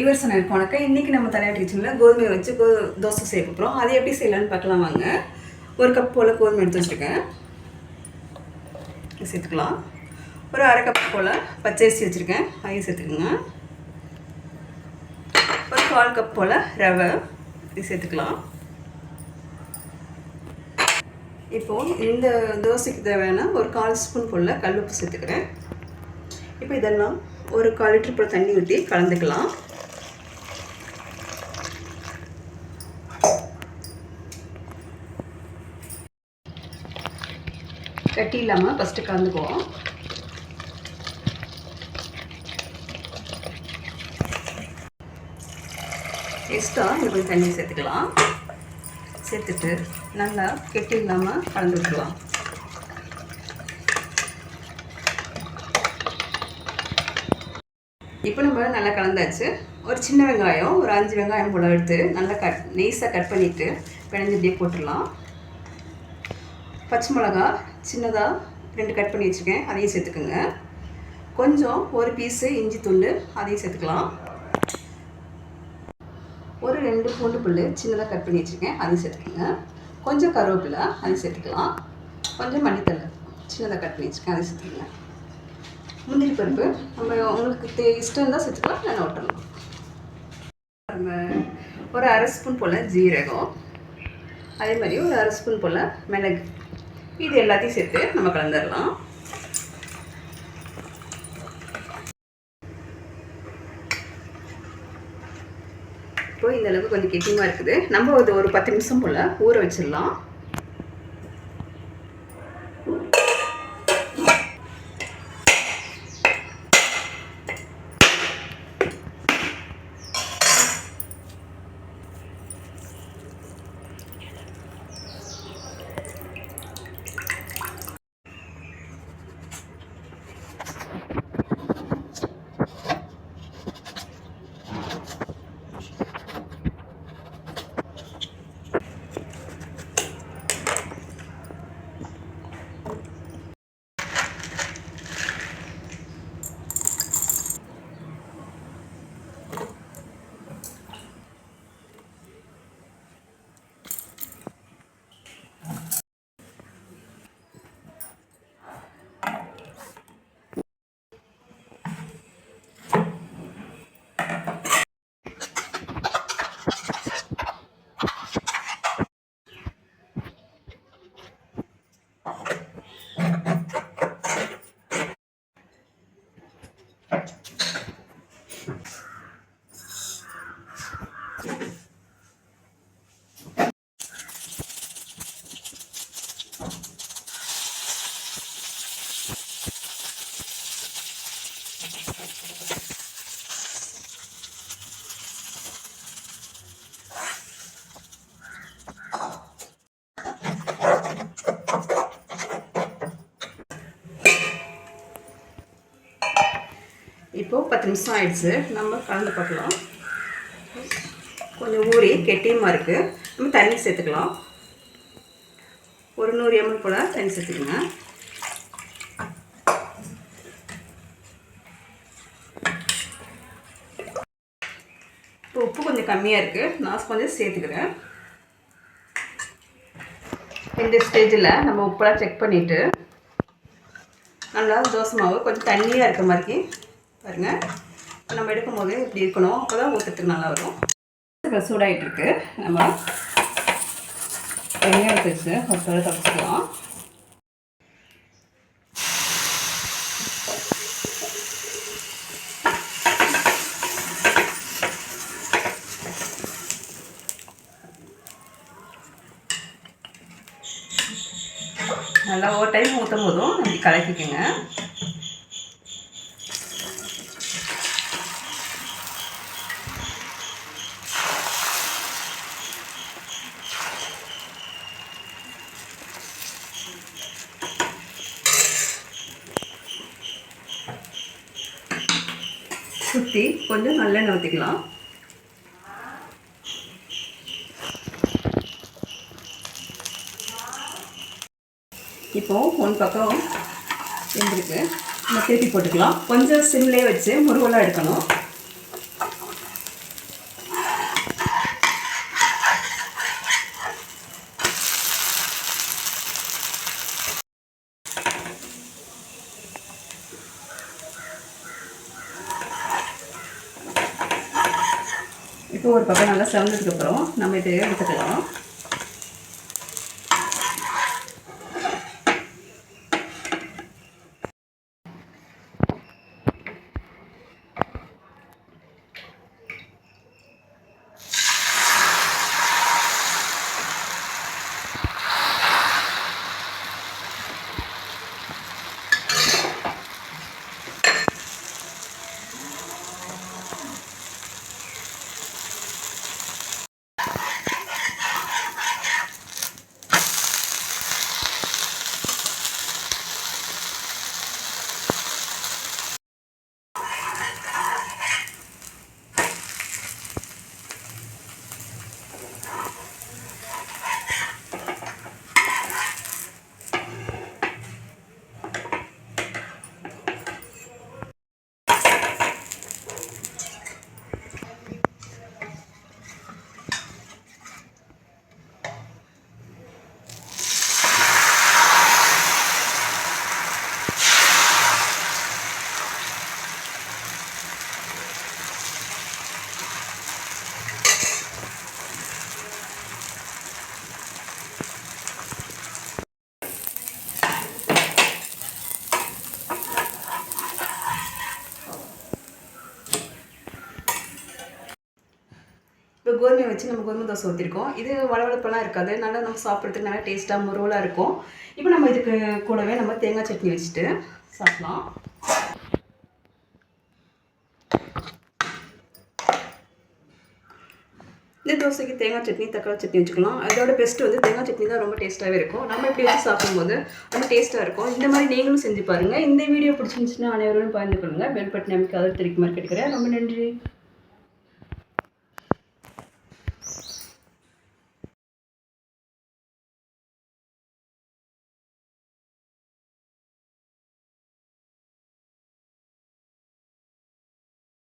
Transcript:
Viewers அனைவருக்கும் வணக்கம். இன்றைக்கி நம்ம தலையாட்டி கிச்சனில் கோதுமையை வச்சு தோசை செய்ய போகிறோம். அது எப்படி செய்யலான்னு பார்க்கலாம் வாங்க. ஒரு கப் போல் கோதுமை எடுத்து வச்சுருக்கேன், சேர்த்துக்கலாம். ஒரு அரை கப் போல் பச்சரிசி வச்சுருக்கேன், அதையும் சேர்த்துக்குங்க. ஒரு 1/4 கப் போல் ரவை இது சேர்த்துக்கலாம். இப்போது இந்த தோசைக்கு தேவையான ஒரு 1/4 ஸ்பூன் போல் கல்லுப்பு சேர்த்துக்கிறேன். இப்போ இதெல்லாம் ஒரு 1/4 லிட்டர் போல் தண்ணி ஊற்றி கலந்துக்கலாம். கட்டி இல்லாமல் ஃபஸ்ட்டு கலந்துக்குவோம். எக்ஸ்ட்ரா இன்னும் கொஞ்சம் தண்ணி சேர்த்துக்கலாம். சேர்த்துட்டு நல்லா கெட்டி இல்லாமல் கலந்து விட்டுருவோம். இப்போ நம்ம நல்லா கலந்தாச்சு. ஒரு சின்ன வெங்காயம் ஒரு 5 வெங்காயம் போல எடுத்து நல்லா நெய்ஸாக கட் பண்ணிவிட்டு பிணைஞ்சு இப்படியே போட்டுடலாம். பச்சை மிளகா சின்னதாக 2 கட் பண்ணி வச்சுருக்கேன், அதையும் சேர்த்துக்குங்க. கொஞ்சம் ஒரு பீஸு இஞ்சி துண்டு அதையும் சேர்த்துக்கலாம். ஒரு 2 பூண்டு புல் சின்னதாக கட் பண்ணி வச்சுருக்கேன், அதையும் சேர்த்துக்குங்க. கொஞ்சம் கருவேப்பிலை அதையும் சேர்த்துக்கலாம். கொஞ்சம் மல்லித்தலை சின்னதாக கட் பண்ணி வச்சுருக்கேன், அதையும் சேர்த்துக்குங்க. முந்திரி பருப்பு நம்ம உங்களுக்கு இஷ்டம் இருந்தால் சேர்த்துக்கலாம், நான் ஓட்டணும். நம்ம ஒரு அரை ஸ்பூன் போல் ஜீரகம், அதே மாதிரி ஒரு அரை ஸ்பூன் போல் மிளகு, இது எல்லாத்தையும் சேர்த்து நம்ம கலந்துடலாம். இப்போ இந்த அளவுக்கு கொஞ்சம் கெட்டியமாக இருக்குது. நம்ம ஒரு 10 நிமிஷம் போல் ஊற வச்சிடலாம். இப்போது 10 நிமிஷம் ஆயிடுச்சு, நம்ம கலந்து பார்க்கலாம். கொஞ்சம் ஊறி கெட்டியமாக இருக்குது. நம்ம தண்ணி சேர்த்துக்கலாம். ஒரு 100 ml போல் தண்ணி சேர்த்துக்கோங்க. இப்போ உப்பு கொஞ்சம் கம்மியாக இருக்குது, நான் கொஞ்சம் சேர்த்துக்கிறேன். இந்த ஸ்டேஜில் நம்ம உப்பெல்லாம் செக் பண்ணிவிட்டு நல்லா தோசை மாவு கொஞ்சம் தண்ணியாக இருக்க மாதிரி பாருங்கள். நம்ம எடுக்கும் போது இப்படி இருக்கணும், அப்போ தான் ஊற்றுறதுக்கு நல்லா வரும். சூடாகிட்டுருக்கு. நம்ம வெங்காயத்தை வச்சு ஒரு தடவை தப்பிச்சுக்கலாம். நல்லா ஒரு டைம் ஊற்றும் போதும் இப்படி கலக்கிக்கோங்க. சுற்றி கொஞ்சம் நல்லெண்ணெய் ஊற்றிக்கலாம். இப்போது ஒரு பக்கம் வெந்திருக்கு, நம்ம திருப்பி போட்டுக்கலாம். கொஞ்சம் சிம்லேயே வச்சு முருகலாக எடுக்கணும். இப்போ ஒரு பக்கம் நல்லா செவந்ததுக்கப்புறம் நம்ம இதை எடுத்துக்கலாம். இப்போ கோதுமையை வச்சு நம்ம கோதுமை தோசை ஊற்றிருக்கோம். இது வளவளப்பெல்லாம் இருக்காது, நல்லா நம்ம சாப்பிட்றதுக்கு நல்லா டேஸ்ட்டாக முருவலாக இருக்கும். இப்போ நம்ம இதுக்கு கூடவே நம்ம தேங்காய் சட்னி வச்சுட்டு சாப்பிட்லாம். இந்த தோசைக்கு தேங்காய் சட்னி தக்காளி சட்னி வச்சுக்கலாம். அதோட பெஸ்ட்டு வந்து தேங்காய் சட்னி தான் ரொம்ப டேஸ்ட்டாகவே இருக்கும். நம்ம இப்படி வச்சு சாப்பிடும்போது ரொம்ப டேஸ்ட்டாக இருக்கும். இந்த மாதிரி நீங்களும் செஞ்சு பாருங்கள். இந்த வீடியோ பிடிச்சிருந்துச்சுன்னா அனைவரும் பகிர்ந்து கொள்ளுங்கள். பெல் பட்டன் அமைக்க அதை திருப்பி மாதிரி கேட்குறேன். ரொம்ப நன்றி.